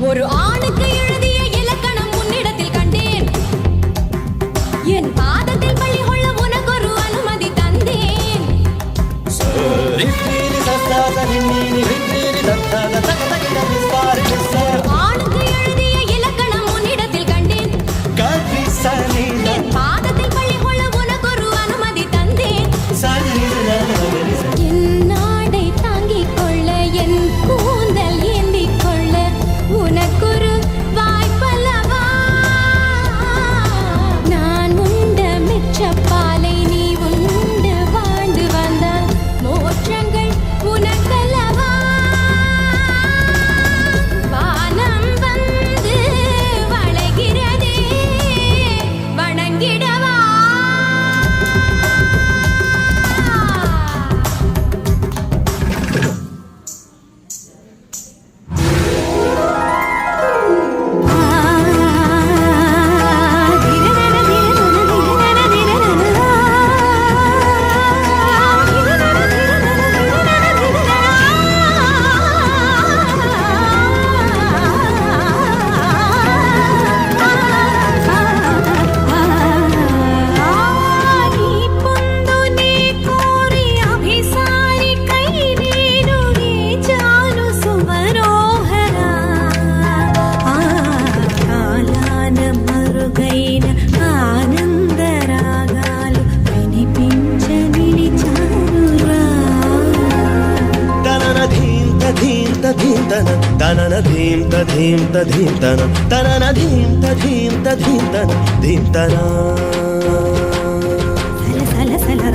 ஒரு ஆணுக்கு எழுதிய இலக்கணம் உன்னிடத்தில் கண்டேன். என் பாதத்தில் பள்ளி கொள்ள உனக்கு ஒரு அனுமதி தந்தேன். ஆணுக்கு எழுதிய இலக்கணம் உன்னிடத்தில் கண்டேன். என் பாதத்தில் பள்ளி கொள்ள உனக்கு ஒரு அனுமதி தந்தேன். என் நாடை தாங்கிக் கொள்ள என் கூந்தல் ஏந்திக் கொள்ள உனக்கொரு வாய்ப்பல்லவா. நான் உண்ட மிச்சப்பாலை நீ உண்டு வாழ்ந்து வந்தால் மோற்றங்கள் உனக்கல்லவா. வானம் வந்து வளைகிறதே வணங்கிடவா.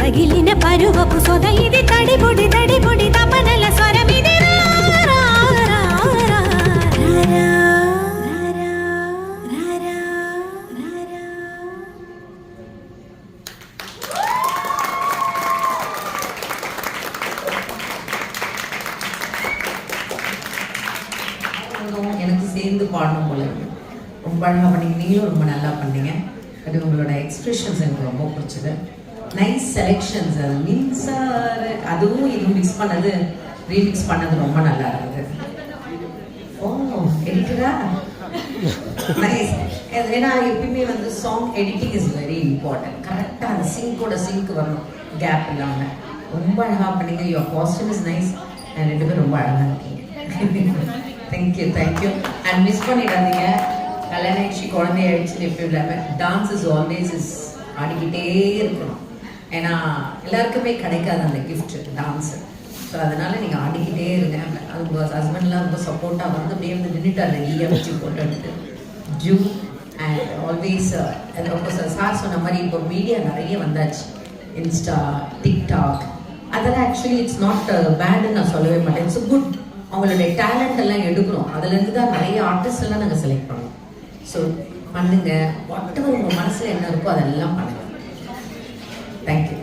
రగిలిన పరువపు సొద ఇది తడిబుడి తడిబుడి తపనల స్వరమిది. எனக்கு சேர்ந்து பாடணும் போல ரொம்ப அழகாக பண்ணீங்க. நீங்களும் ரொம்ப நல்லா பண்ணீங்க. அது உங்களோட எக்ஸ்பிரஷன்ஸ் எனக்கு ரொம்ப பிடிச்சது. Nice selections. அது மின்சார அதுவும் இதுவும் மிக்ஸ் பண்ணது ரீமிக்ஸ் பண்ணது ரொம்ப நல்லா இருக்குது. ஓ எடிட்டரா நைஸ். ஏன்னா எப்பயுமே வந்து song editing is very important. கரெக்டாக அந்த சிங்க் வரணும், கேப் இல்லாமல். ரொம்ப அழகாக பண்ணீங்க. Your costume is nice. ரெண்டு பேரும் ரொம்ப அழகாக இருக்கீங்க. தேங்க்யூ. அண்ட் மிஸ் பண்ணிடாதீங்க. கல்யாணம் ஆயிடுச்சு, குழந்தை ஆயிடுச்சுன்னு எப்பயும் இல்லாமல் டான்ஸ் இஸ் ஆல்வேஸ் இஸ் ஆடிக்கிட்டே இருக்கணும். ஏன்னா எல்லாருக்குமே கிடைக்காது அந்த கிஃப்ட் டான்ஸு. ஸோ அதனால் நீங்கள் ஆடிக்கிட்டே இருங்க. அது உங்கள் ஹஸ்பண்ட்லாம் ரொம்ப சப்போர்ட்டாக வந்து அப்படியே வந்து நின்றுட்டார் ரெடியாக வச்சு போட்டு எடுத்து ஜூ. அண்ட் ஆல்வேஸ் சார் சொன்ன மாதிரி இப்போ மீடியா நிறைய வந்தாச்சு. இன்ஸ்டா, டிக்டாக், அதெல்லாம் ஆக்சுவலி இட்ஸ் நாட் பேடுன்னு நான் சொல்லவே மாட்டேன். It's good. அவங்களுடைய டேலண்ட் எல்லாம் எடுக்கணும். அதுலேருந்து தான் நிறைய ஆர்டிஸ்ட் எல்லாம் நாங்கள் செலக்ட் பண்ணோம். ஸோ பண்ணுங்க, வாட் எவர் உங்கள் மனசில் என்ன இருக்கோ அதெல்லாம் பண்ணுங்க. தேங்க்யூ.